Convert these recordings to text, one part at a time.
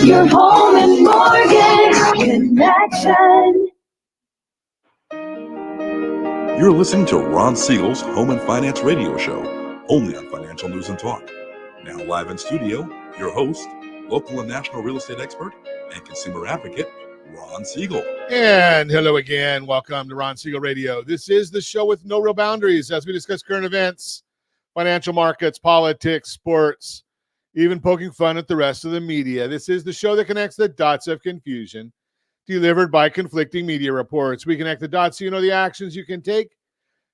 Your home and mortgage connection. You're listening to Ron Siegel's Home and Finance Radio Show, only on Financial News and Talk. Now live in studio, your host, local and national real estate expert and consumer advocate, Ron Siegel. And hello again. Welcome to Ron Siegel Radio. This is the show with no real boundaries as we discuss current events, financial markets, politics, sports, even poking fun at the rest of the media. This is the show that connects the dots of confusion, delivered by conflicting media reports. We connect the dots so you know the actions you can take,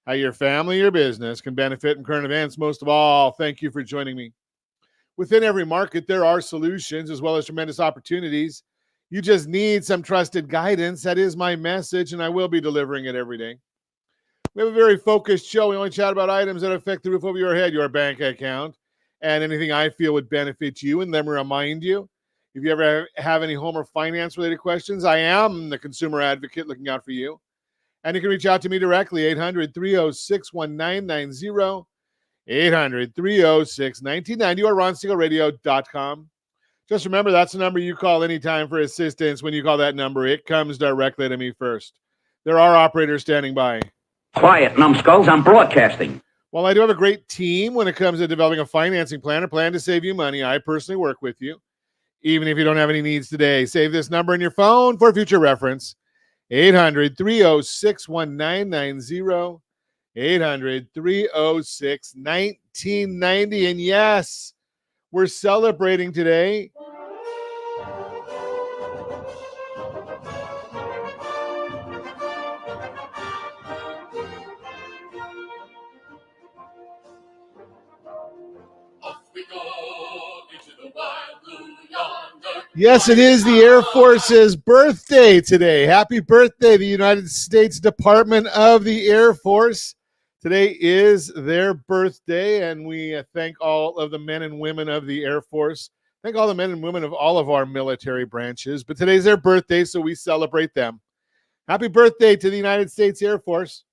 how your family or business can benefit from current events. Most of all, thank you for joining me. Within every market, there are solutions as well as tremendous opportunities. You just need some trusted guidance. That is my message, and I will be delivering it every day. We have a very focused show. We only chat about items that affect the roof over your head, your bank account, and anything I feel would benefit you. And then remind you, if you ever have any home or finance-related questions, I am the consumer advocate looking out for you. And you can reach out to me directly, 800-306-1990, 800-306-1990, or ronsiegelradio.com. Just remember, that's the number you call anytime for assistance. When you call that number, it comes directly to me first. There are operators standing by. Quiet, numbskulls, I'm broadcasting. Well, I do have a great team when it comes to developing a financing plan or plan to save you money. I personally work with you, even if you don't have any needs today. Save this number in your phone for future reference, 800-306-1990, 800-306-1990. And yes, we're celebrating today. Yes, it is the Air Force's birthday today. Happy birthday, the United States Department of the Air Force. Today is their birthday, and we thank all of the men and women of the Air Force. Thank all the men and women of all of our military branches. But today's their birthday, so we celebrate them. Happy birthday to the United States Air Force.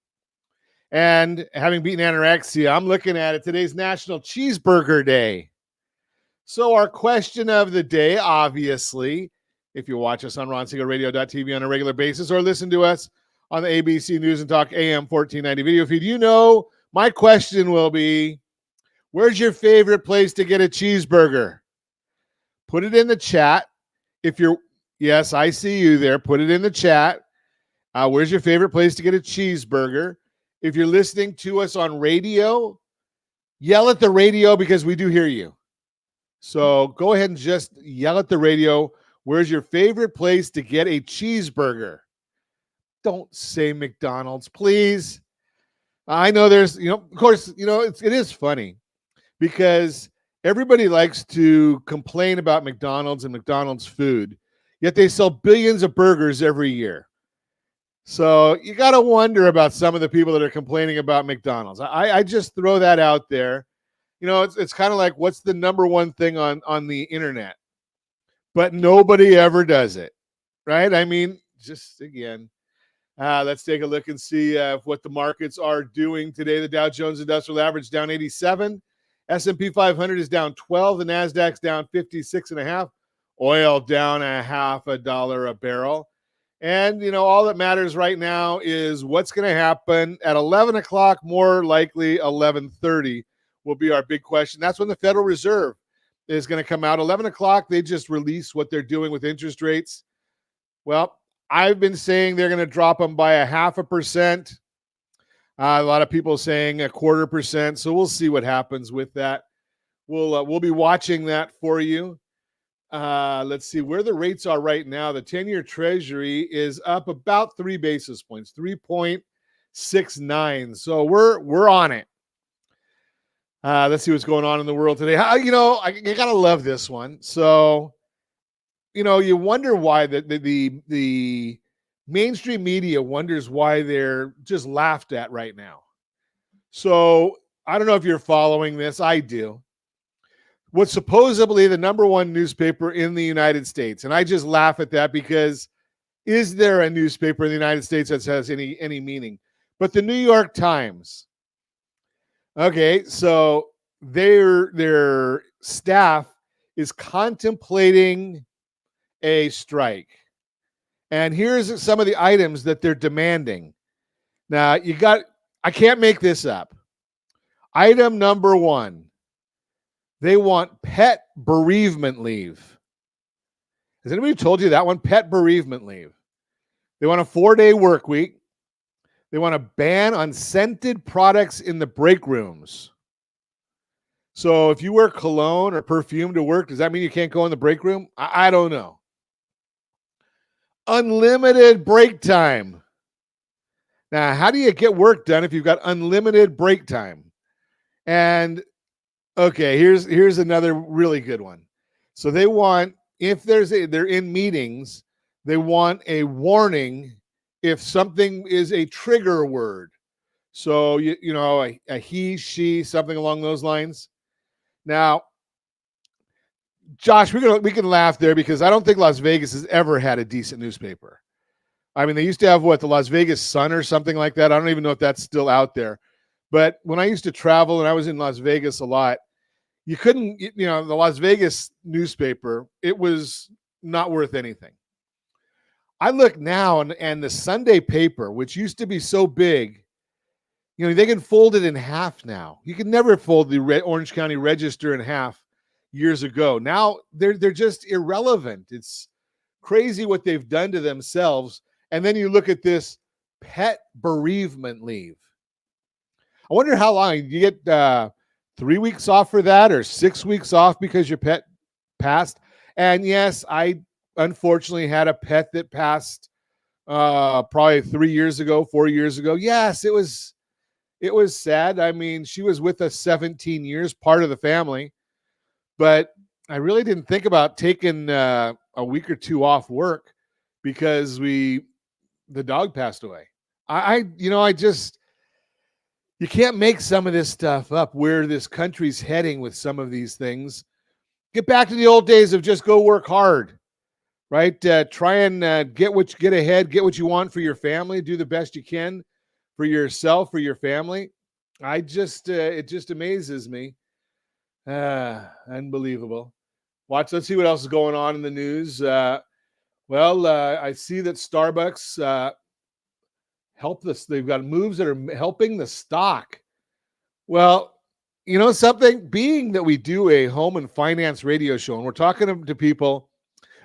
And having beaten anorexia, I'm looking at it. Today's National Cheeseburger Day. So our question of the day, obviously, if you watch us on ronsiegelradio.tv on a regular basis or listen to us on the ABC News and Talk AM 1490 video feed, you know my question will be, where's your favorite place to get a cheeseburger? Put it in the chat. Yes, I see you there. Put it in the chat. Where's your favorite place to get a cheeseburger? If you're listening to us on radio, yell at the radio because we do hear you. So go ahead and just yell at the radio. Where's your favorite place to get a cheeseburger? Don't say McDonald's, please. I know there's, of course, it is funny because everybody likes to complain about McDonald's and McDonald's food, yet they sell billions of burgers every year. So you got to wonder about some of the people that are complaining about McDonald's. I just throw that out there. It's kind of like, what's the number one thing on the internet? But nobody ever does it, right? I mean, just again, let's take a look and see what the markets are doing today. The Dow Jones Industrial Average down 87. S&P 500 is down 12. The NASDAQ's down 56.5. Oil down $0.50 a barrel. And, all that matters right now is what's going to happen at 11 o'clock, more likely 11:30. Will be our big question. That's when the Federal Reserve is going to come out. 11 o'clock, they just release what they're doing with interest rates. Well, I've been saying they're going to drop them by 0.5%. A lot of people saying 0.25%. So we'll see what happens with that. We'll be watching that for you. Let's see where the rates are right now. The 10-year Treasury is up about 3 basis points, 3.69. So we're on it. Let's see what's going on in the world today. I gotta love this one. So, you wonder why the mainstream media wonders why they're just laughed at right now. So I don't know if you're following this. I do. What's supposedly the number one newspaper in the United States, and I just laugh at that because is there a newspaper in the United States that has any meaning? But the New York Times. Okay, so their staff is contemplating a strike. And here's some of the items that they're demanding. Now, I can't make this up. Item number 1, they want pet bereavement leave. Has anybody told you that one? Pet bereavement leave. They want a 4-day work week. They want a ban on scented products in the break rooms. So if you wear cologne or perfume to work, does that mean you can't go in the break room? I don't know. Unlimited break time. Now, how do you get work done if you've got unlimited break time? And okay, here's another really good one. So they want, if they're in meetings, they want a warning if something is a trigger word. So you know, a he, she, something along those lines. Now, Josh, we can laugh there because I don't think Las Vegas has ever had a decent newspaper. I mean, they used to have the Las Vegas Sun or something like that. I don't even know if that's still out there. But when I used to travel and I was in Las Vegas a lot, you couldn't, the Las Vegas newspaper, it was not worth anything. I look now and the Sunday paper, which used to be so big, they can fold it in half now. You could never fold the Orange County Register in half years ago. Now they're just irrelevant. It's crazy what they've done to themselves. And then you look at this pet bereavement leave. I wonder how long you get 3 weeks off for that or 6 weeks off because your pet passed. And yes, I unfortunately had a pet that passed probably 4 years ago. Yes, it was sad. I mean, she was with us 17 years, part of the family, but I really didn't think about taking a week or two off work because the dog passed away. You can't make some of this stuff up where this country's heading with some of these things. Get back to the old days of just go work hard, right? Try and get ahead, get what you want for your family, do the best you can for yourself, for your family. It just amazes me. Unbelievable. Let's see what else is going on in the news. I see that Starbucks help this. They've got moves that are helping the stock. Well, you know something? Being that we do a home and finance radio show, and we're talking to people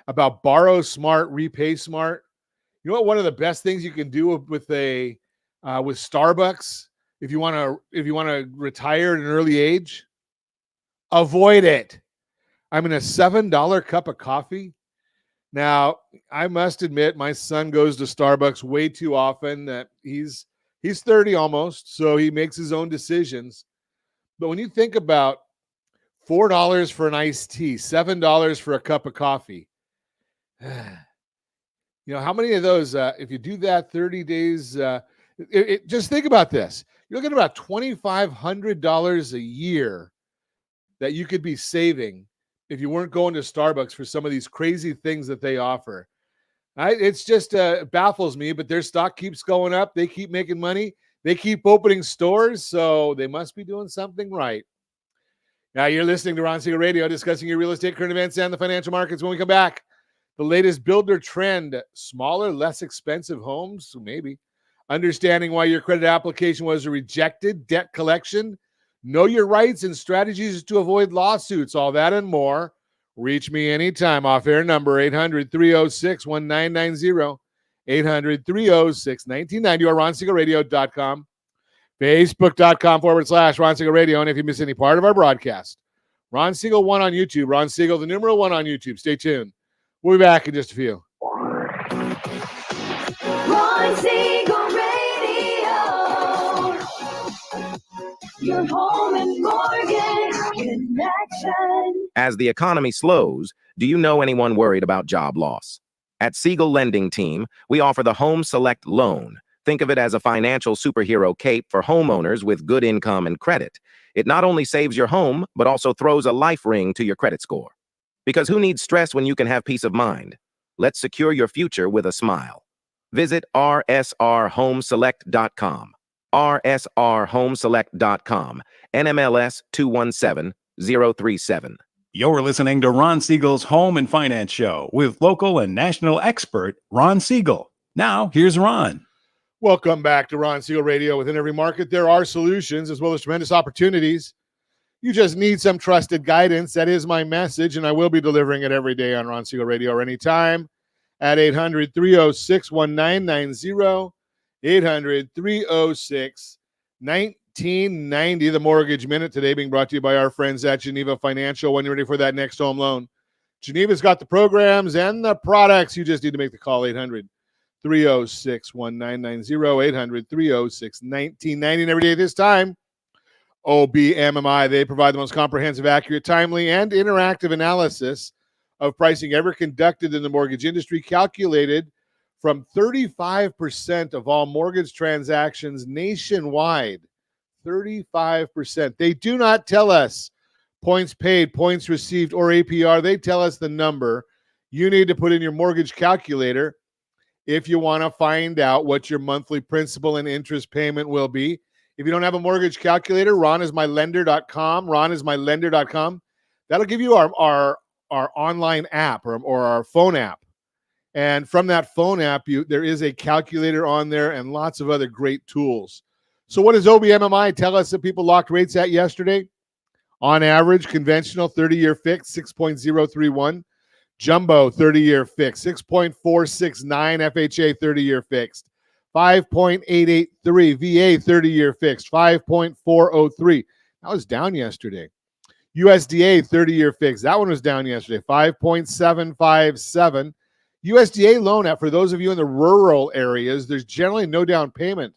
about borrow smart, repay smart. You know what? One of the best things you can do with Starbucks, if you want to retire at an early age, avoid it. I mean, a $7 cup of coffee. Now, I must admit, my son goes to Starbucks way too often. He's 30 almost, so he makes his own decisions. But when you think about $4 for an iced tea, $7 for a cup of coffee, how many of those, if you do that 30 days, just think about this. You're looking at about $2,500 a year that you could be saving if you weren't going to Starbucks for some of these crazy things that they offer. It's just baffles me, but their stock keeps going up. They keep making money. They keep opening stores, so they must be doing something right. Now, you're listening to Ron Siegel Radio, discussing your real estate, current events, and the financial markets. When we come back, the latest builder trend, smaller, less expensive homes, maybe. Understanding why your credit application was rejected, debt collection, know your rights and strategies to avoid lawsuits, all that and more. Reach me anytime. Off-air number 800-306-1990, 800-306-1990, or RonSiegelRadio.com, Facebook.com/Ron Siegel Radio. And if you miss any part of our broadcast, Ron Siegel 1 on YouTube, Ron Siegel, the numeral 1 on YouTube. Stay tuned. We'll be back in just a few. Ron Siegel Radio. Your home and mortgage connection. As the economy slows, do you know anyone worried about job loss? At Siegel Lending Team, we offer the Home Select Loan. Think of it as a financial superhero cape for homeowners with good income and credit. It not only saves your home, but also throws a life ring to your credit score. Because who needs stress when you can have peace of mind? Let's secure your future with a smile. Visit rsrhomeselect.com. rsrhomeselect.com. NMLS 217037. You're listening to Ron Siegel's Home and Finance Show with local and national expert Ron Siegel. Now, here's Ron. Welcome back to Ron Siegel Radio. Within every market, there are solutions as well as tremendous opportunities. You just need some trusted guidance. That is my message, and I will be delivering it every day on Ron Siegel Radio or anytime at 800-306-1990, 800-306-1990. The Mortgage Minute today being brought to you by our friends at Geneva Financial. When you're ready for that next home loan, Geneva's got the programs and the products. You just need to make the call, 800-306-1990, 800-306-1990. And every day this time, OBMMI, they provide the most comprehensive, accurate, timely, and interactive analysis of pricing ever conducted in the mortgage industry, calculated from 35% of all mortgage transactions nationwide. 35%. They do not tell us points paid, points received, or APR. They tell us the number you need to put in your mortgage calculator if you want to find out what your monthly principal and interest payment will be. If you don't have a mortgage calculator, ronismylender.com, ronismylender.com. That'll give you our online app or our phone app. And from that phone app, there is a calculator on there and lots of other great tools. So what does OBMMI tell us that people locked rates at yesterday? On average, conventional 30-year fixed, 6.031. Jumbo 30-year fixed, 6.469. FHA 30-year fixed, 5.883. VA 30-year fixed, 5.403. That was down yesterday. USDA 30-year fixed. That one was down yesterday, 5.757. USDA loan app, for those of you in the rural areas, there's generally no down payment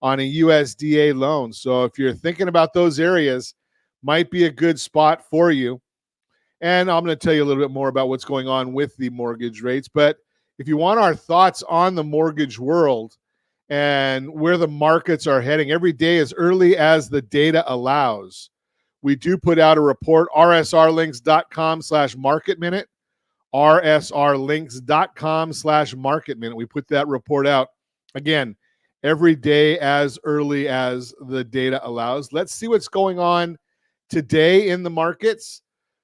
on a USDA loan. So if you're thinking about those areas, might be a good spot for you. And I'm going to tell you a little bit more about what's going on with the mortgage rates. But if you want our thoughts on the mortgage world and where the markets are heading every day as early as the data allows, we do put out a report, rsrlinks.com/market minute, rsrlinks.com/market minute. We put that report out, again, every day as early as the data allows. Let's see what's going on today in the markets.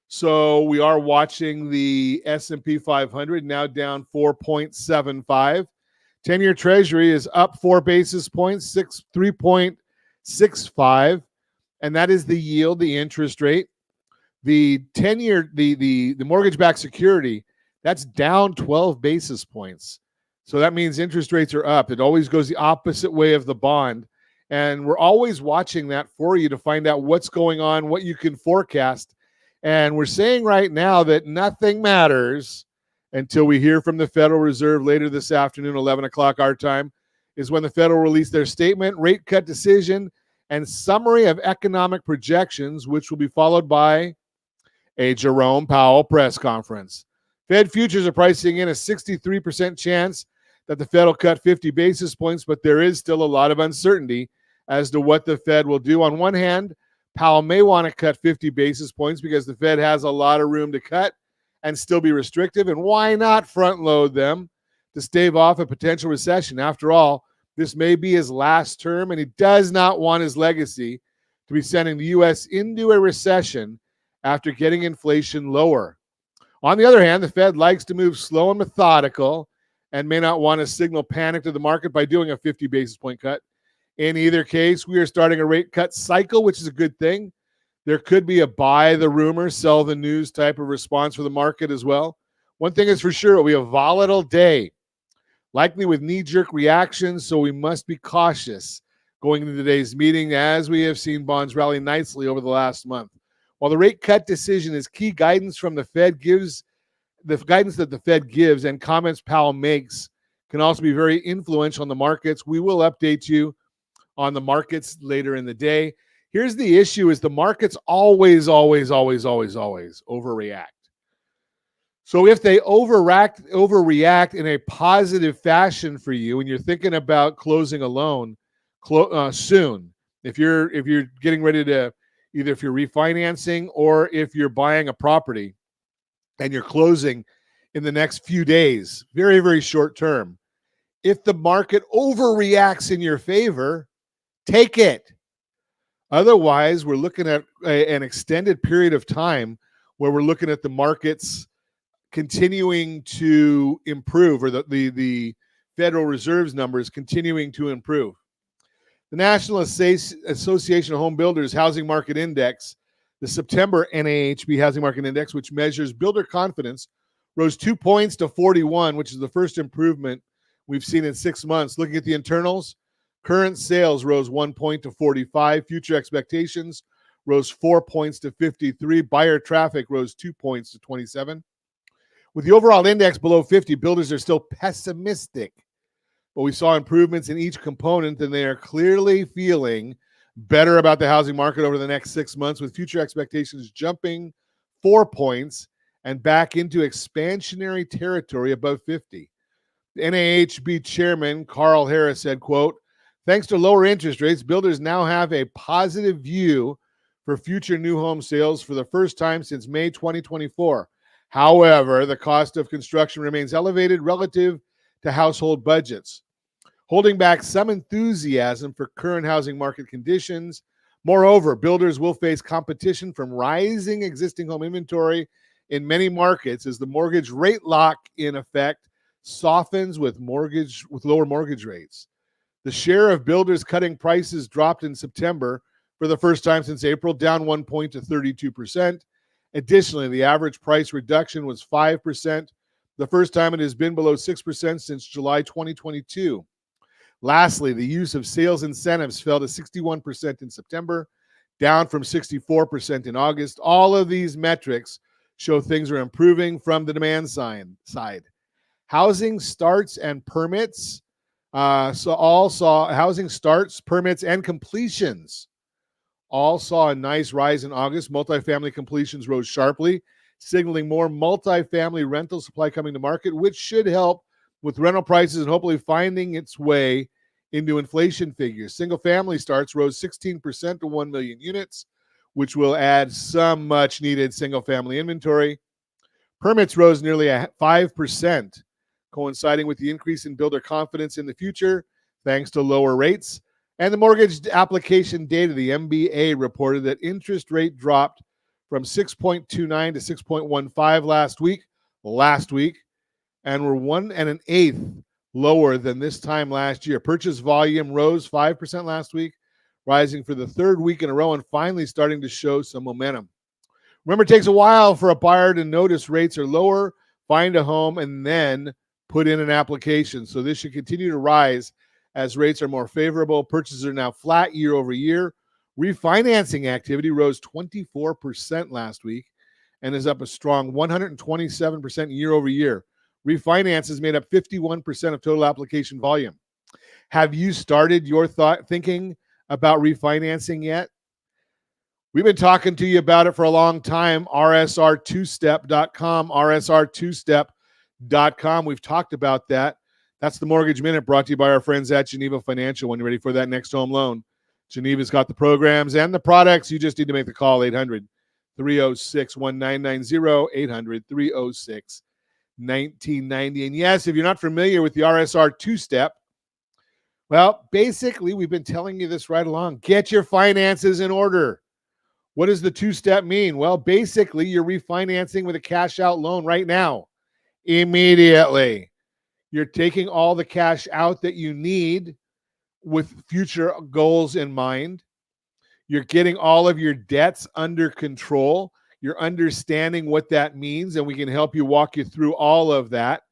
So we are watching the S&P 500 now down 4.75. 10-year Treasury is up 4 basis points, 3.65, and that is the yield, the interest rate. The 10-year, the mortgage-backed security, that's down 12 basis points. So that means interest rates are up. It always goes the opposite way of the bond. And we're always watching that for you to find out what's going on, what you can forecast. And we're saying right now that nothing matters until we hear from the Federal Reserve later this afternoon, 11 o'clock our time, is when the Fed will release their statement, rate cut decision, and summary of economic projections, which will be followed by a Jerome Powell press conference. Fed futures are pricing in a 63% chance that the Fed will cut 50 basis points, but there is still a lot of uncertainty as to what the Fed will do. On one hand, Powell may want to cut 50 basis points because the Fed has a lot of room to cut and still be restrictive. And why not front load them to stave off a potential recession? After all, this may be his last term, and he does not want his legacy to be sending the U.S. into a recession after getting inflation lower. On the other hand, the Fed likes to move slow and methodical and may not want to signal panic to the market by doing a 50 basis point cut. In either case, we are starting a rate cut cycle, which is a good thing. There could be a buy the rumor, sell the news type of response for the market as well. One thing is for sure, it'll be a volatile day, likely with knee-jerk reactions, so we must be cautious going into today's meeting, as we have seen bonds rally nicely over the last month. While the rate cut decision is key guidance from the Fed gives, the guidance that the Fed gives and comments Powell makes can also be very influential on the markets. We will update you on the markets later in the day. Here's the issue: is the markets always overreact. So if they overreact in a positive fashion for you, and you're thinking about closing a loan soon, if you're getting ready to, either if you're refinancing or if you're buying a property and you're closing in the next few days, very, very short term, if the market overreacts in your favor, take it. Otherwise, we're looking at an extended period of time where we're looking at the markets continuing to improve, or the Federal Reserve's numbers continuing to improve. The National Association of Home Builders Housing Market Index, the September NAHB Housing Market Index, which measures builder confidence, rose 2 points to 41, which is the first improvement we've seen in 6 months. Looking at the internals, current sales rose 1 point to 45. Future expectations rose 4 points to 53. Buyer traffic rose 2 points to 27. With the overall index below 50, builders are still pessimistic, but we saw improvements in each component, and they are clearly feeling better about the housing market over the next 6 months, with future expectations jumping 4 points and back into expansionary territory above 50. The NAHB chairman, Carl Harris, said, quote, "Thanks to lower interest rates, builders now have a positive view for future new home sales for the first time since May 2024. However, the cost of construction remains elevated relative to household budgets, holding back some enthusiasm for current housing market conditions. Moreover, builders will face competition from rising existing home inventory in many markets as the mortgage rate lock in effect softens with lower mortgage rates. The share of builders cutting prices dropped in September for the first time since April, down 1 point to 32%. Additionally, the average price reduction was 5%, the first time it has been below 6% since July 2022. Lastly, the use of sales incentives fell to 61% in September, down from 64% in August. All of these metrics show things are improving from the demand side. Housing starts and permits, housing starts, permits, and completions all saw a nice rise in August. Multifamily completions rose sharply, signaling more multifamily rental supply coming to market, which should help with rental prices and hopefully finding its way into inflation figures. Single-family starts rose 16% to 1 million units, which will add some much-needed single-family inventory. Permits rose nearly 5%, coinciding with the increase in builder confidence in the future, thanks to lower rates. And the mortgage application data, the MBA, reported that interest rate dropped from 6.29 to 6.15 last week, and were 1 1/8 lower than this time last year. Purchase volume rose 5% last week, rising for the third week in a row and finally starting to show some momentum. Remember, it takes a while for a buyer to notice rates are lower, find a home, and then put in an application. So this should continue to rise as rates are more favorable. Purchases are now flat year over year. Refinancing activity rose 24% last week and is up a strong 127% year over year. Refinances made up 51% of total application volume. Have you started your thinking about refinancing yet? We've been talking to you about it for a long time. RSR2step.com, RSR2step.com. We've talked about that. That's the Mortgage Minute, brought to you by our friends at Geneva Financial. When you're ready for that next home loan, Geneva's got the programs and the products. You just need to make the call, 800-306-1990, 800-306-1990. And yes, if you're not familiar with the RSR two-step, well, basically, we've been telling you this right along. Get your finances in order. What does the two-step mean? Well, basically, you're refinancing with a cash-out loan right now, immediately. You're taking all the cash out that you need with future goals in mind. You're getting all of your debts under control. You're understanding what that means, and we can help you walk you through all of that.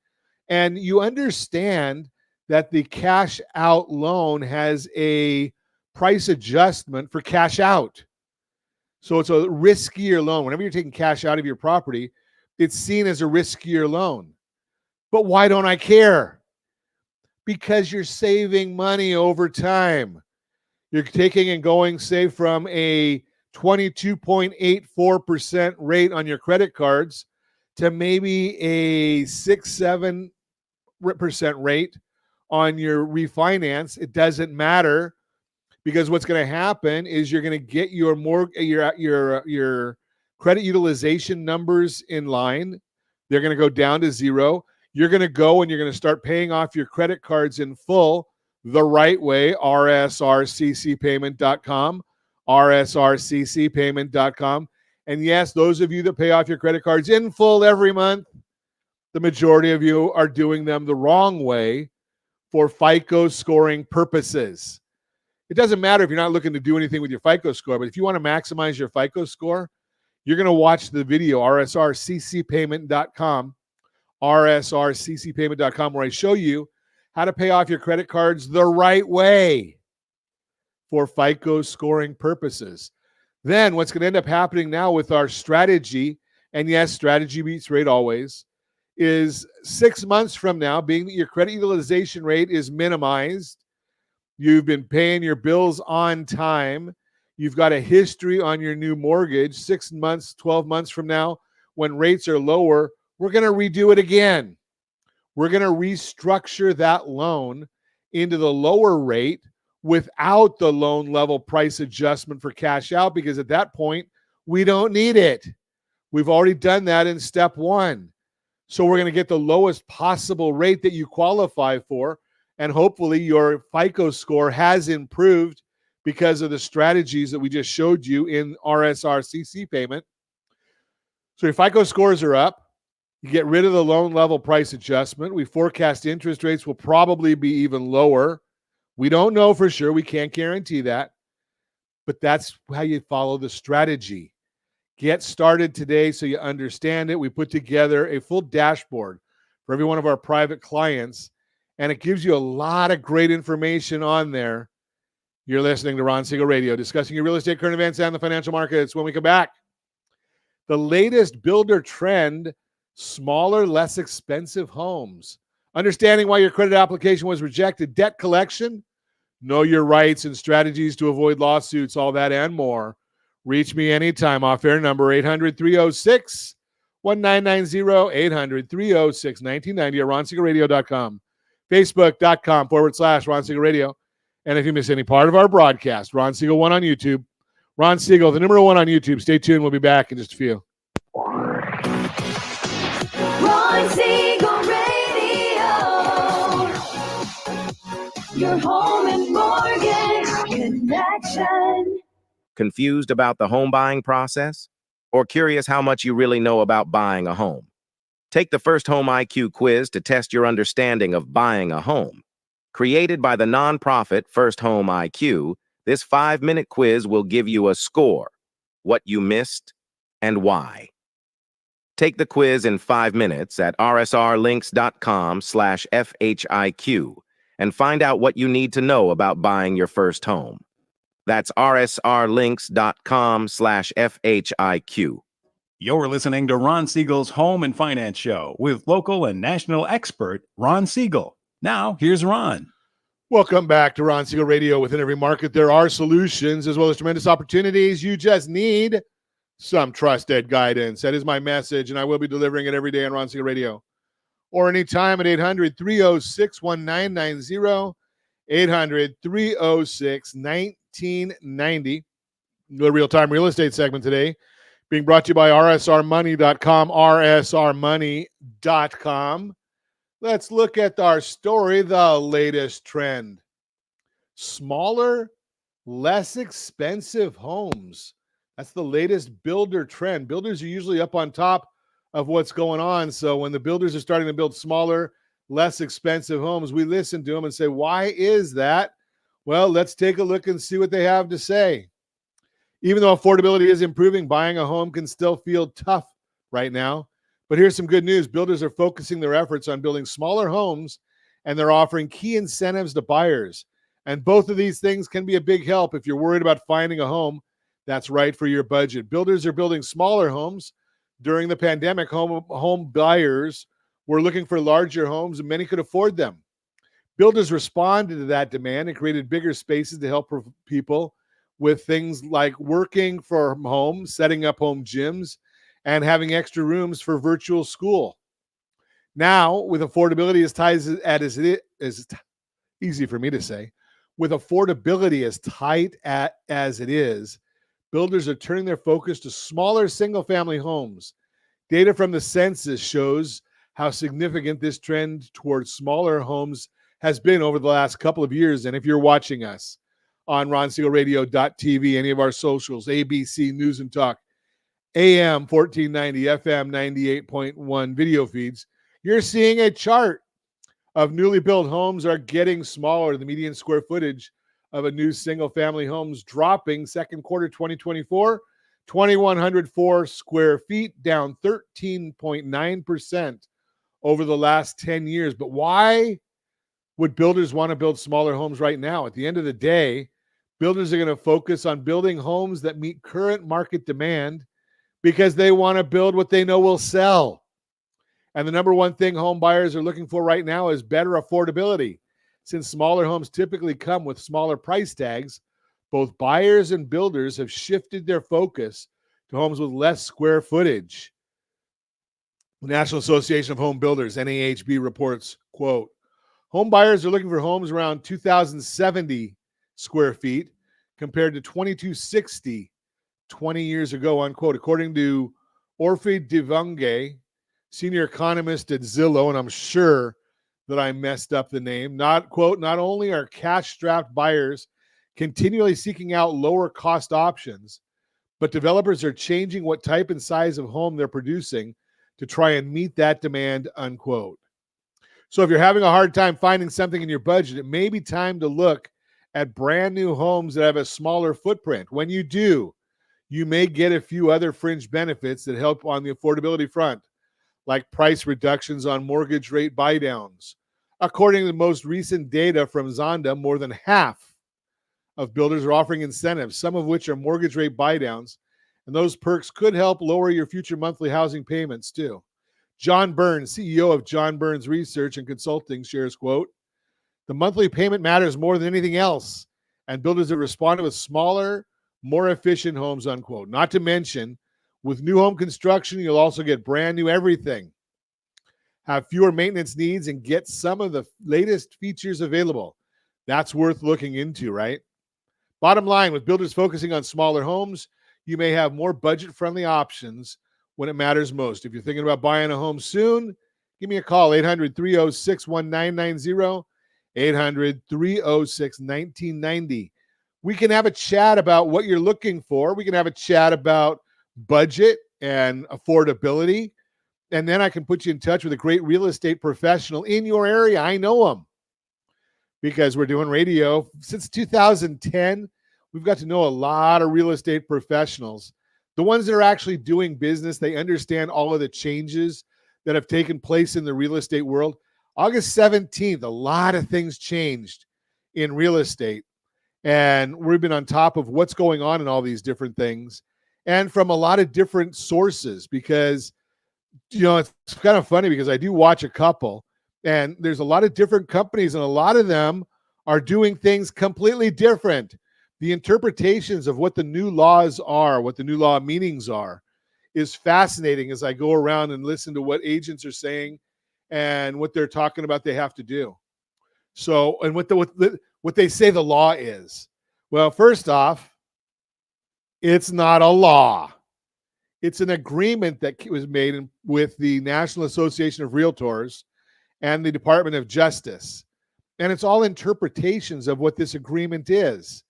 And you understand that the cash out loan has a price adjustment for cash out. So it's a riskier loan. Whenever you're taking cash out of your property, it's seen as a riskier loan. But why don't I care? Because you're saving money over time. You're taking and going, say, from a 22.84% rate on your credit cards to maybe a 6-7% rate on your refinance. It doesn't matter, because what's going to happen is you're going to get your credit utilization numbers in line. They're going to go down to zero. You're going to go and you're going to start paying off your credit cards in full the right way. RSRCCpayment.com, RSRCCpayment.com. And yes, those of you that pay off your credit cards in full every month, the majority of you are doing them the wrong way for FICO scoring purposes. It doesn't matter if you're not looking to do anything with your FICO score, but if you want to maximize your FICO score, you're going to watch the video, rsrccpayment.com, rsrccpayment.com, where I show you how to pay off your credit cards the right way for FICO scoring purposes. Then what's going to end up happening now with our strategy, and yes, strategy beats rate always, is 6 months from now, being that your credit utilization rate is minimized, you've been paying your bills on time, you've got a history on your new mortgage, 6 months, 12 months from now, when rates are lower, we're going to redo it again. We're going to restructure that loan into the lower rate without the loan level price adjustment for cash out, because at that point, we don't need it. We've already done that in step one. So we're going to get the lowest possible rate that you qualify for, and hopefully your FICO score has improved because of the strategies that we just showed you in RSRCC payment. So your FICO scores are up. You get rid of the loan level price adjustment. We forecast interest rates will probably be even lower. We don't know for sure. We can't guarantee that. But that's how you follow the strategy. Get started today so you understand it. We put together a full dashboard for every one of our private clients, and it gives you a lot of great information on there. You're listening to Ron Siegel Radio, discussing your real estate, current events, and the financial markets. When we come back, the latest builder trend, smaller, less expensive homes. Understanding why your credit application was rejected, debt collection, know your rights and strategies to avoid lawsuits, all that and more. Reach me anytime. Off-air number 800-306-1990, 800-306-1990, or ronsiegelradio.com, facebook.com/Ron Siegel Radio. And if you miss any part of our broadcast, Ron Siegel 1 on YouTube. Ron Siegel, the number 1 on YouTube. Stay tuned. We'll be back in just a few. Ron Siegel Radio. Your home and mortgage connection. Confused about the home buying process? Or curious how much you really know about buying a home? Take the First Home IQ quiz to test your understanding of buying a home. Created by the nonprofit First Home IQ, this 5-minute quiz will give you a score, what you missed, and why. Take the quiz in 5 minutes at rsrlinks.com/FHIQ and find out what you need to know about buying your first home. That's rsrlinks.com/FHIQ. You're listening to Ron Siegel's Home and Finance Show with local and national expert Ron Siegel. Now, here's Ron. Welcome back to Ron Siegel Radio. Within every market, there are solutions as well as tremendous opportunities. You just need some trusted guidance. That is my message, and I will be delivering it every day on Ron Siegel Radio. Or anytime at 800-306-1990, 800-306-1990. The real-time real estate segment today being brought to you by rsrmoney.com, rsrmoney.com. Let's look at our story, the latest trend. Smaller, less expensive homes. That's the latest builder trend. Builders are usually up on top of what's going on. So when the builders are starting to build smaller, less expensive homes, we listen to them and say, why is that? Well, let's take a look and see what they have to say. Even though affordability is improving, buying a home can still feel tough right now. But here's some good news. Builders are focusing their efforts on building smaller homes, and they're offering key incentives to buyers. And both of these things can be a big help if you're worried about finding a home that's right for your budget. Builders are building smaller homes. During the pandemic, home buyers were looking for larger homes, and many could afford them. Builders responded to that demand and created bigger spaces to help people with things like working from home, setting up home gyms, and having extra rooms for virtual school. Now, with affordability easy for me to say, with affordability as tight as it is, builders are turning their focus to smaller single-family homes. Data from the census shows how significant this trend towards smaller homes has been over the last couple of years. And if you're watching us on RonSiegelRadio.tv, any of our socials, ABC News and Talk, AM 1490, FM 98.1 video feeds, you're seeing a chart of newly built homes are getting smaller. The median square footage of a new single-family homes dropping second quarter 2024, 2,104 square feet, down 13.9% over the last 10 years. But why would builders want to build smaller homes right now? At the end of the day, builders are going to focus on building homes that meet current market demand because they want to build what they know will sell. And the number one thing home buyers are looking for right now is better affordability. Since smaller homes typically come with smaller price tags, both buyers and builders have shifted their focus to homes with less square footage. The National Association of Home Builders, NAHB, reports, quote, home buyers are looking for homes around 2,070 square feet compared to 2,260 20 years ago, unquote. According to Orphe Divange, senior economist at Zillow, and I'm sure that I messed up the name, not only are cash-strapped buyers continually seeking out lower cost options, but developers are changing what type and size of home they're producing to try and meet that demand, unquote. So if you're having a hard time finding something in your budget, it may be time to look at brand new homes that have a smaller footprint. When you do, you may get a few other fringe benefits that help on the affordability front, like price reductions on mortgage rate buydowns. According to the most recent data from Zonda, more than half of builders are offering incentives, some of which are mortgage rate buydowns, and those perks could help lower your future monthly housing payments too. John Burns, CEO of John Burns Research and Consulting, shares, quote, the monthly payment matters more than anything else, and builders have responded with smaller, more efficient homes, unquote. Not to mention, with new home construction, you'll also get brand new everything, have fewer maintenance needs, and get some of the latest features available. That's worth looking into, right? Bottom line, with builders focusing on smaller homes, you may have more budget-friendly options when it matters most. If you're thinking about buying a home soon, give me a call, 800-306-1990, 800-306-1990. We can have a chat about what you're looking for. We can have a chat about budget and affordability. And then I can put you in touch with a great real estate professional in your area. I know them because we're doing radio. Since 2010, we've got to know a lot of real estate professionals. The ones that are actually doing business, they understand all of the changes that have taken place in the real estate world. August 17th, a lot of things changed in real estate. And we've been on top of what's going on in all these different things and from a lot of different sources because, you know, it's kind of funny because I do watch a couple and there's a lot of different companies and a lot of them are doing things completely different. The interpretations of what the new laws are, what the new law meanings are, is fascinating as I go around and listen to what agents are saying and what they're talking about they have to do. So, and what they say the law is. Well, first off, it's not a law. It's an agreement that was made with the National Association of Realtors and the Department of Justice. And it's all interpretations of what this agreement is.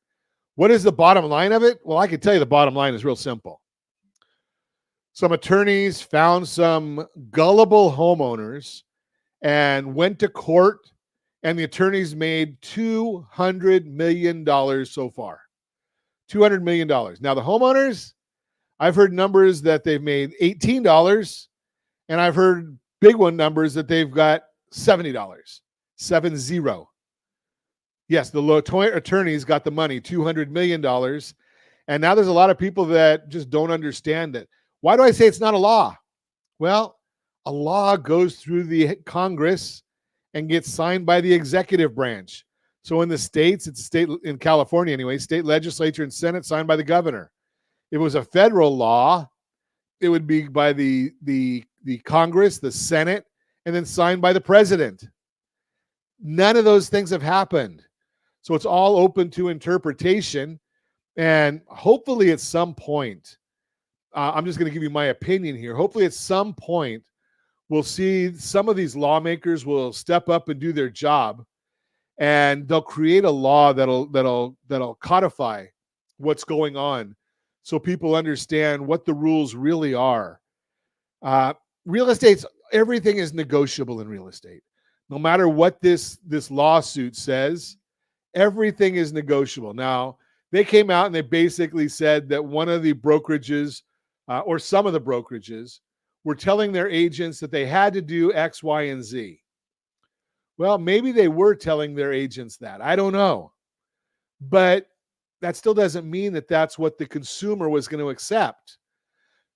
What is the bottom line of it? Well, I can tell you the bottom line is real simple. Some attorneys found some gullible homeowners and went to court, and the attorneys made $200 million so far. $200 million. Now, the homeowners, I've heard numbers that they've made $18, and I've heard big one numbers that they've got $70. 70. Yes, the low attorneys got the money, $200 million. And now there's a lot of people that just don't understand it. Why do I say it's not a law? Well, a law goes through the Congress and gets signed by the executive branch. So in the states, it's state in California anyway, state legislature and Senate signed by the governor. If it was a federal law, it would be by the Congress, the Senate, and then signed by the president. None of those things have happened. So it's all open to interpretation. And hopefully at some point, I'm just going to give you my opinion here. Hopefully at some point, we'll see some of these lawmakers will step up and do their job, and they'll create a law that'll codify what's going on, so people understand what the rules really are. Real estate's everything is negotiable in real estate. No matter what this lawsuit says, everything is negotiable. Now, they came out and they basically said that one of the brokerages or some of the brokerages were telling their agents that they had to do X, Y, and Z. Well, maybe they were telling their agents that. I don't know. But that still doesn't mean that that's what the consumer was going to accept.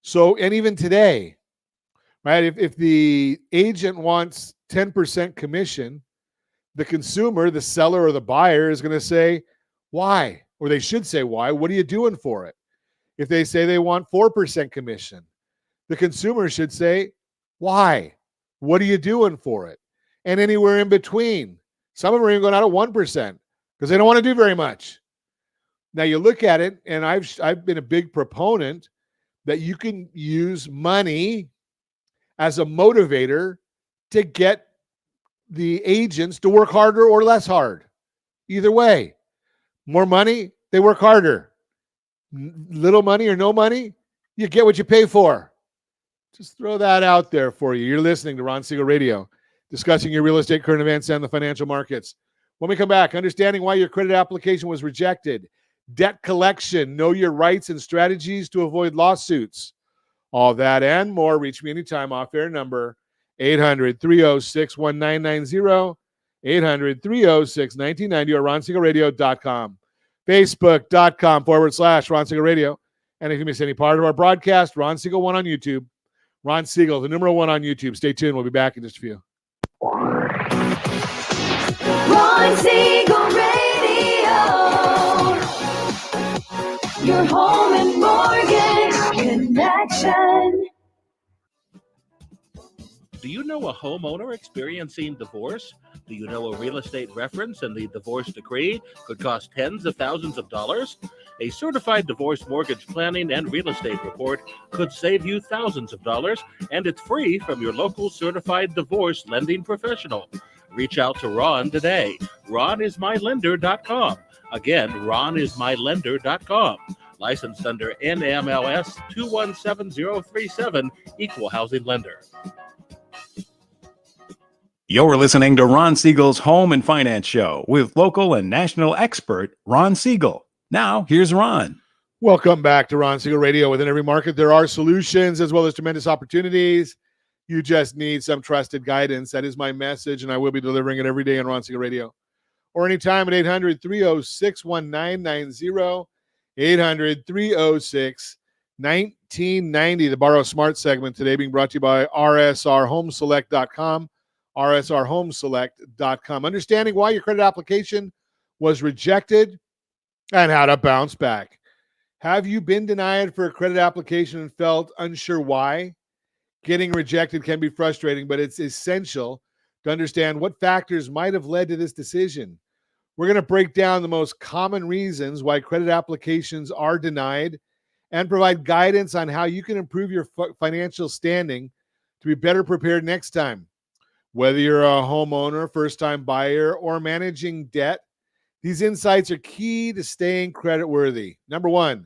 So, and even today, right, if the agent wants 10% commission, the consumer, the seller or the buyer is going to say, why? Or they should say, why? What are you doing for it? If they say they want 4% commission, the consumer should say, why? What are you doing for it? And anywhere in between. Some of them are even going out at 1% because they don't want to do very much. Now you look at it, and I've been a big proponent that you can use money as a motivator to get the agents to work harder or less hard. Either way, more money, they work harder. Little money or no money, you get what you pay for. Just throw that out there for you. You're listening to Ron Siegel Radio, discussing your real estate, current events, and the financial markets. When we come back, understanding why your credit application was rejected, debt collection, know your rights and strategies to avoid lawsuits. All that and more. Reach me anytime. Off-air number 800-306-1990, 800-306-1990, or RonSiegelRadio.com, Facebook.com/Ron Siegel Radio. And if you miss any part of our broadcast, Ron Siegel 1 on YouTube. Ron Siegel, the number 1 on YouTube. Stay tuned. We'll be back in just a few. Ron Siegel Radio. Your home and mortgage connection. Do you know a homeowner experiencing divorce? Do you know a real estate reference and the divorce decree could cost tens of thousands of dollars? A certified divorce mortgage planning and real estate report could save you thousands of dollars, and it's free from your local certified divorce lending professional. Reach out to Ron today. RonIsMyLender.com. Again, RonIsMyLender.com. Licensed under NMLS 217037, Equal Housing Lender. You're listening to Ron Siegel's Home and Finance Show with local and national expert Ron Siegel. Now, here's Ron. Welcome back to Ron Siegel Radio. Within every market, there are solutions as well as tremendous opportunities. You just need some trusted guidance. That is my message, and I will be delivering it every day on Ron Siegel Radio. Or anytime at 800-306-1990, 800-306-1990. The Borrow Smart segment today being brought to you by RSRHomeselect.com, RSRHomeselect.com. Understanding why your credit application was rejected and how to bounce back. Have you been denied for a credit application and felt unsure why? Getting rejected can be frustrating, but it's essential to understand what factors might have led to this decision. We're going to break down the most common reasons why credit applications are denied and provide guidance on how you can improve your financial standing to be better prepared next time. Whether you're a homeowner, first-time buyer, or managing debt, these insights are key to staying creditworthy. Number 1,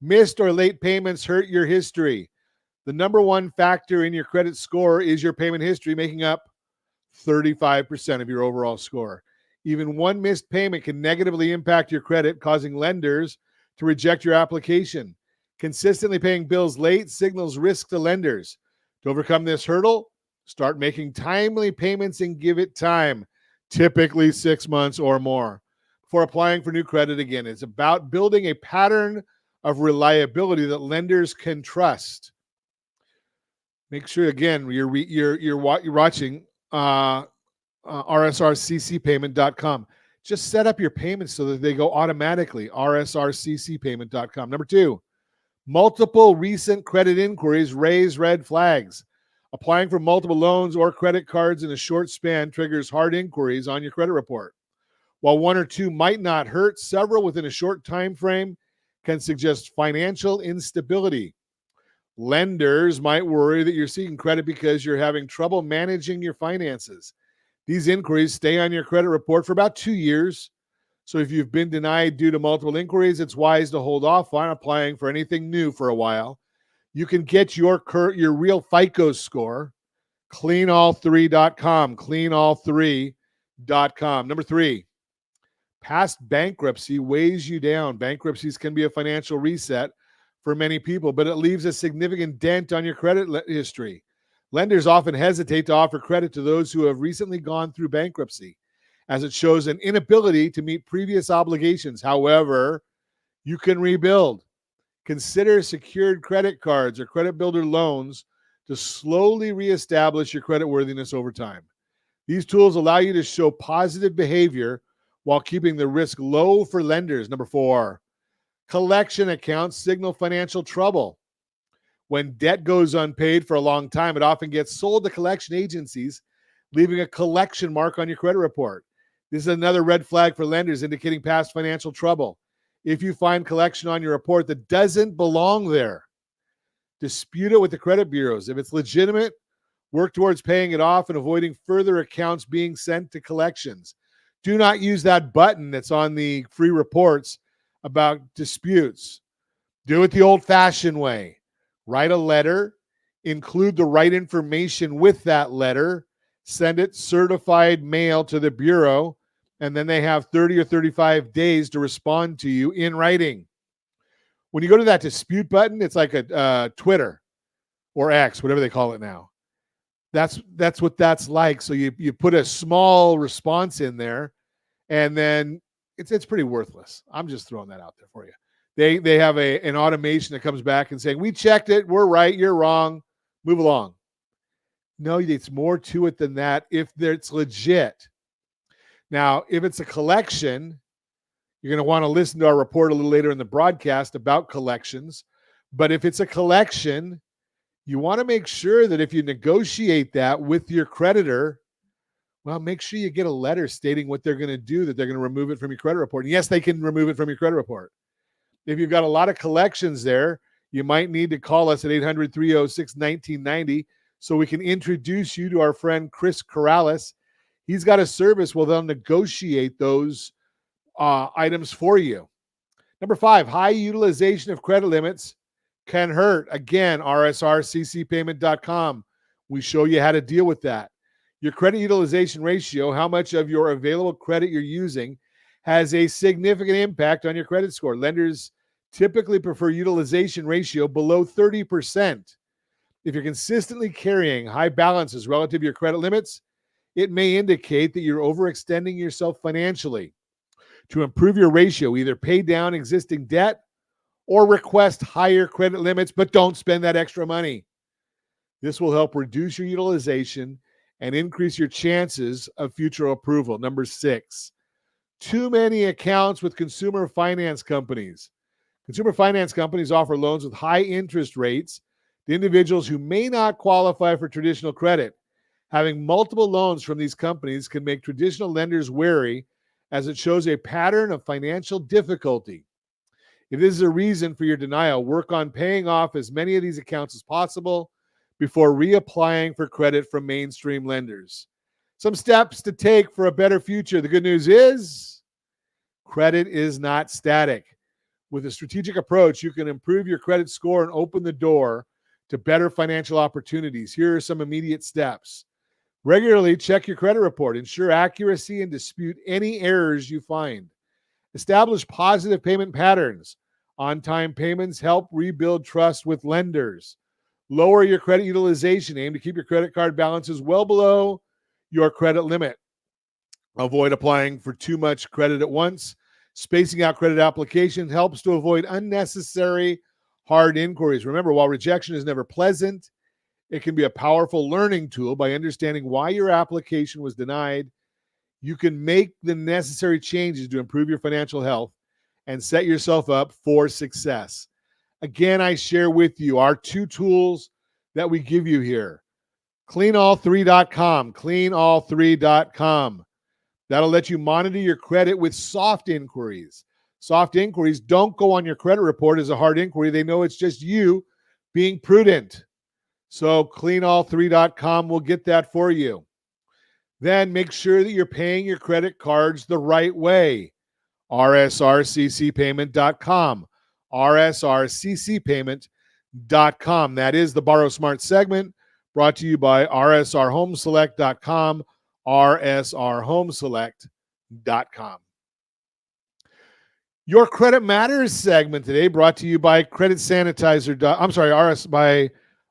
missed or late payments hurt your history. The number 1 factor in your credit score is your payment history, making up 35% of your overall score. Even one missed payment can negatively impact your credit, causing lenders to reject your application. Consistently paying bills late signals risk to lenders. To overcome this hurdle, start making timely payments and give it time, typically 6 months or more, before applying for new credit again. It's about building a pattern of reliability that lenders can trust. Make sure, again, you're watching RSRCCpayment.com. Just set up your payments so that they go automatically, RSRCCpayment.com. Number 2, multiple recent credit inquiries raise red flags. Applying for multiple loans or credit cards in a short span triggers hard inquiries on your credit report. While 1 or 2 might not hurt, several within a short time frame can suggest financial instability. Lenders might worry that you're seeking credit because you're having trouble managing your finances. These inquiries stay on your credit report for about 2 years, So if you've been denied due to multiple inquiries, it's wise to hold off on applying for anything new for a while. You can get your real FICO score, cleanall3.com, cleanall3.com. Number 3, past bankruptcy weighs you down. Bankruptcies can be a financial reset for many people, but it leaves a significant dent on your credit history. Lenders often hesitate to offer credit to those who have recently gone through bankruptcy, as it shows an inability to meet previous obligations. However, you can rebuild. Consider secured credit cards or credit builder loans to slowly reestablish your creditworthiness over time. These tools allow you to show positive behavior while keeping the risk low for lenders. Number 4, collection accounts signal financial trouble. When debt goes unpaid for a long time, it often gets sold to collection agencies, leaving a collection mark on your credit report. This is another red flag for lenders indicating past financial trouble. If you find collection on your report that doesn't belong there, dispute it with the credit bureaus. If it's legitimate, work towards paying it off and avoiding further accounts being sent to collections. Do not use that button that's on the free reports about disputes. Do it the old-fashioned way. Write a letter, include the right information with that letter, send it certified mail to the bureau, and then they have 30 or 35 days to respond to you in writing. When you go to that dispute button, it's like a Twitter or X, whatever they call it now. That's what that's like. So you put a small response in there, and then it's pretty worthless. I'm just throwing that out there for you. They have an automation that comes back and saying, we checked it, we're right, you're wrong, move along. No, it's more to it than that if it's legit. Now, if it's a collection, you're going to want to listen to our report a little later in the broadcast about collections. But if it's a collection, you want to make sure that if you negotiate that with your creditor, well, make sure you get a letter stating what they're going to do, that they're going to remove it from your credit report. And yes, they can remove it from your credit report. If you've got a lot of collections there, you might need to call us at 800-306-1990 so we can introduce you to our friend Chris Corrales. He's got a service where they'll negotiate those items for you. Number 5, high utilization of credit limits can hurt. Again, rsrccpayment.com. We show you how to deal with that. Your credit utilization ratio, how much of your available credit you're using, has a significant impact on your credit score. Lenders typically prefer utilization ratio below 30%. If you're consistently carrying high balances relative to your credit limits, it may indicate that you're overextending yourself financially. To improve your ratio, either pay down existing debt or request higher credit limits, but don't spend that extra money. This will help reduce your utilization and increase your chances of future approval. Number 6, too many accounts with consumer finance companies. Consumer finance companies offer loans with high interest rates to individuals who may not qualify for traditional credit. Having multiple loans from these companies can make traditional lenders wary, as it shows a pattern of financial difficulty. If this is a reason for your denial, work on paying off as many of these accounts as possible before reapplying for credit from mainstream lenders. Some steps to take for a better future. The good news is credit is not static. With a strategic approach, you can improve your credit score and open the door to better financial opportunities. Here are some immediate steps. Regularly check your credit report. Ensure accuracy and dispute any errors you find. Establish positive payment patterns. On-time payments help rebuild trust with lenders. Lower your credit utilization. Aim to keep your credit card balances well below your credit limit. Avoid applying for too much credit at once. Spacing out credit application helps to avoid unnecessary hard inquiries. Remember, while rejection is never pleasant, it can be a powerful learning tool. By understanding why your application was denied, you can make the necessary changes to improve your financial health and set yourself up for success. Again, I share with you our 2 tools that we give you here. Cleanall3.com, cleanall3.com. That'll let you monitor your credit with soft inquiries. Soft inquiries don't go on your credit report as a hard inquiry. They know it's just you being prudent. So cleanall3.com will get that for you. Then make sure that you're paying your credit cards the right way. rsrccpayment.com, rsrccpayment.com. That is the Borrow Smart segment, brought to you by rsrhomeselect.com, rsrhomeselect.com. Your Credit Matters segment today, brought to you by Credit Sanitizer.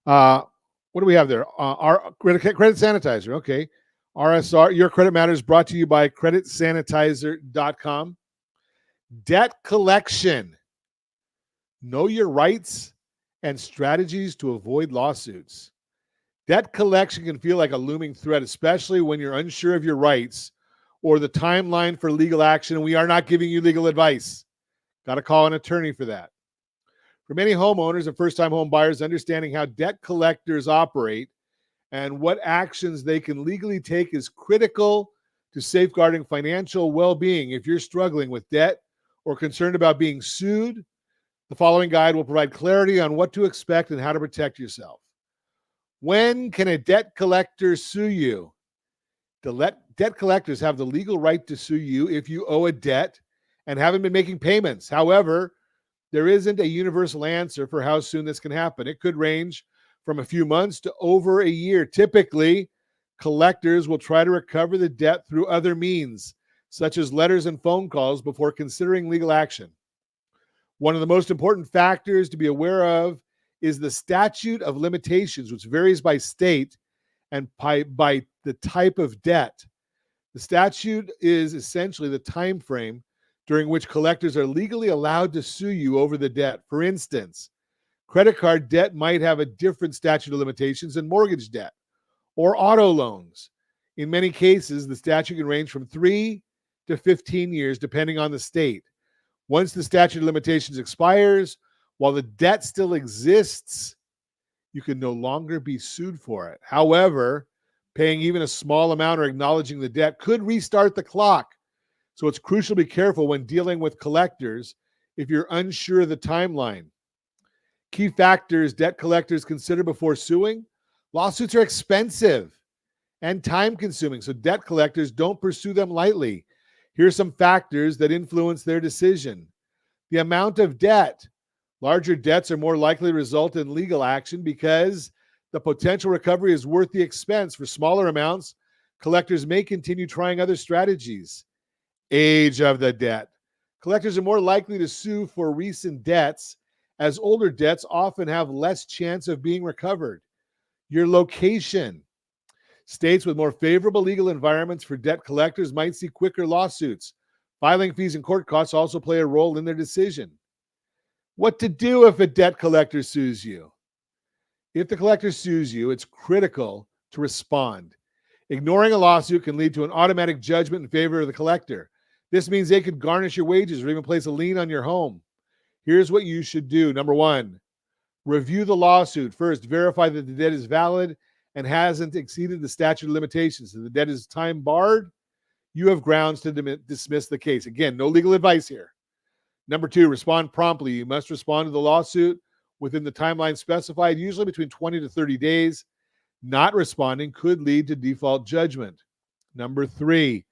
What do we have there? Our Credit Sanitizer. Okay. Your Credit Matters, brought to you by creditsanitizer.com. Debt collection. Know your rights and strategies to avoid lawsuits. Debt collection can feel like a looming threat, especially when you're unsure of your rights or the timeline for legal action. We are not giving you legal advice. Got to call an attorney for that. For many homeowners and first-time home buyers, understanding how debt collectors operate and what actions they can legally take is critical to safeguarding financial well-being. If you're struggling with debt or concerned about being sued, the following guide will provide clarity on what to expect and how to protect yourself. When can a debt collector sue you? Debt collectors have the legal right to sue you if you owe a debt and haven't been making payments. However, there isn't a universal answer for how soon this can happen. It could range from a few months to over a year. Typically, collectors will try to recover the debt through other means, such as letters and phone calls, before considering legal action. One of the most important factors to be aware of is the statute of limitations, which varies by state and by the type of debt. The statute is essentially the time frame during which collectors are legally allowed to sue you over the debt. For instance, credit card debt might have a different statute of limitations than mortgage debt or auto loans. In many cases, the statute can range from 3 to 15 years, depending on the state. Once the statute of limitations expires, while the debt still exists, you can no longer be sued for it. However, paying even a small amount or acknowledging the debt could restart the clock. So it's crucial to be careful when dealing with collectors if you're unsure of the timeline. Key factors debt collectors consider before suing: lawsuits are expensive and time-consuming, so debt collectors don't pursue them lightly. Here are some factors that influence their decision. The amount of debt. Larger debts are more likely to result in legal action because the potential recovery is worth the expense. For smaller amounts, collectors may continue trying other strategies. Age of the debt. Collectors are more likely to sue for recent debts, as older debts often have less chance of being recovered. Your location. States with more favorable legal environments for debt collectors might see quicker lawsuits. Filing fees and court costs also play a role in their decision. What to do if a debt collector sues you? If the collector sues you, it's critical to respond. Ignoring a lawsuit can lead to an automatic judgment in favor of the collector. This means they could garnish your wages or even place a lien on your home. Here's what you should do. Number 1, review the lawsuit. First, verify that the debt is valid and hasn't exceeded the statute of limitations. If the debt is time barred, you have grounds to dismiss the case. Again, no legal advice here. Number 2, respond promptly. You must respond to the lawsuit within the timeline specified, usually between 20 to 30 days. Not responding could lead to default judgment. Number 3,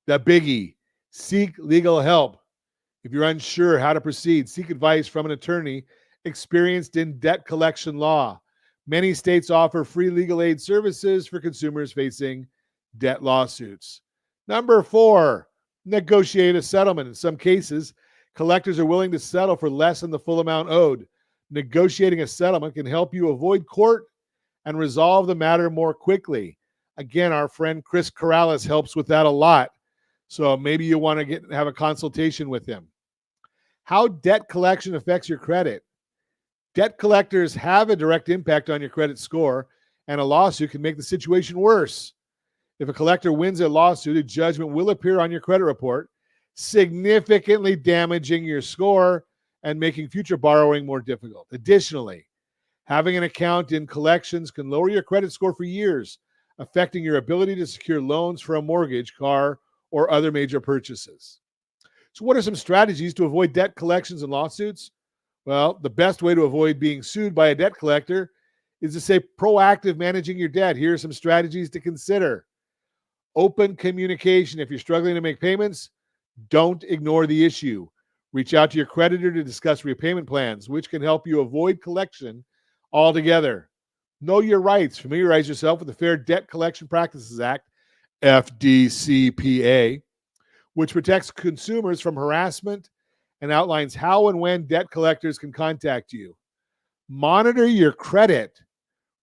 the biggie, seek legal help. If you're unsure how to proceed, seek advice from an attorney experienced in debt collection law. Many states offer free legal aid services for consumers facing debt lawsuits. Number 4, negotiate a settlement. In some cases, collectors are willing to settle for less than the full amount owed. Negotiating a settlement can help you avoid court and resolve the matter more quickly. Again, our friend Chris Corrales helps with that a lot. So maybe you want to have a consultation with him. How debt collection affects your credit. Debt collectors have a direct impact on your credit score, and a lawsuit can make the situation worse. If a collector wins a lawsuit, a judgment will appear on your credit report, significantly damaging your score and making future borrowing more difficult. Additionally, having an account in collections can lower your credit score for years, affecting your ability to secure loans for a mortgage, car, or other major purchases. So what are some strategies to avoid debt collections and lawsuits? Well, the best way to avoid being sued by a debt collector is to stay proactive managing your debt. Here are some strategies to consider. Open communication. If you're struggling to make payments, Don't ignore the issue. Reach out to your creditor to discuss repayment plans, which can help you avoid collection altogether. Know your rights. Familiarize yourself with the Fair Debt Collection Practices Act, FDCPA, which protects consumers from harassment and outlines how and when debt collectors can contact you. Monitor your credit.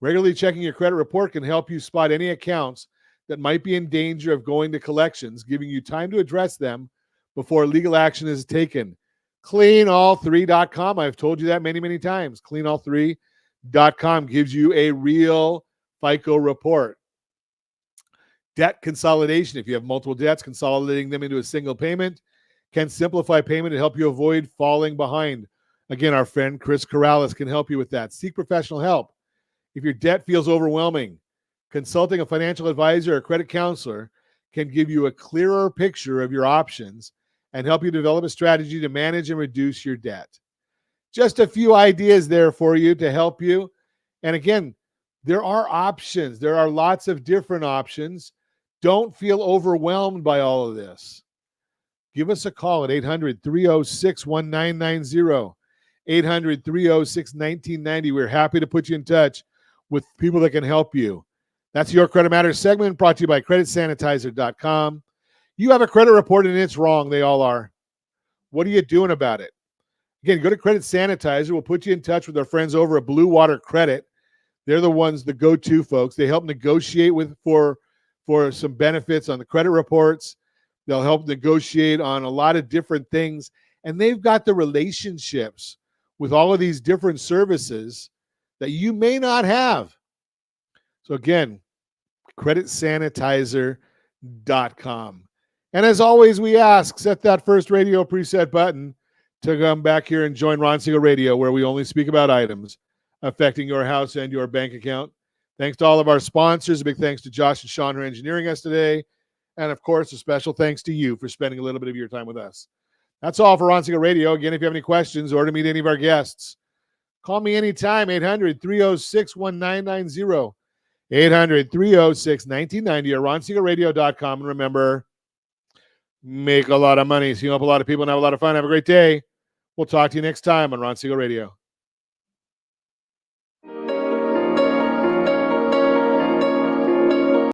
Regularly checking your credit report can help you spot any accounts that might be in danger of going to collections, giving you time to address them before legal action is taken. Cleanall3.com. I've told you that many, many times. Cleanall3.com gives you a real FICO report. Debt consolidation. If you have multiple debts, consolidating them into a single payment can simplify payment and help you avoid falling behind. Again, our friend Chris Corrales can help you with that. Seek professional help. If your debt feels overwhelming, consulting a financial advisor or credit counselor can give you a clearer picture of your options and help you develop a strategy to manage and reduce your debt. Just a few ideas there for you to help you. And again, there are options. There are lots of different options. Don't feel overwhelmed by all of this. Give us a call at 800-306-1990, 800-306-1990. We're happy to put you in touch with people that can help you. That's your Credit Matters segment brought to you by CreditSanitizer.com. You have a credit report and it's wrong. They all are. What are you doing about it? Again, go to Credit Sanitizer. We'll put you in touch with our friends over at Blue Water Credit. They're the ones, the go-to folks. They help negotiate for some benefits on the credit reports. They'll help negotiate on a lot of different things. And they've got the relationships with all of these different services that you may not have. So again, creditsanitizer.com. And as always, we ask, set that first radio preset button to come back here and join Ron Siegel Radio, where we only speak about items affecting your house and your bank account. Thanks to all of our sponsors. A big thanks to Josh and Sean for engineering us today. And of course, a special thanks to you for spending a little bit of your time with us. That's all for Ron Siegel Radio. Again, if you have any questions or to meet any of our guests, call me anytime, 800-306-1990, 800-306-1990, or RonSiegelRadio.com. And remember, make a lot of money, see up a lot of people, and have a lot of fun. Have a great day. We'll talk to you next time on Ron Siegel Radio.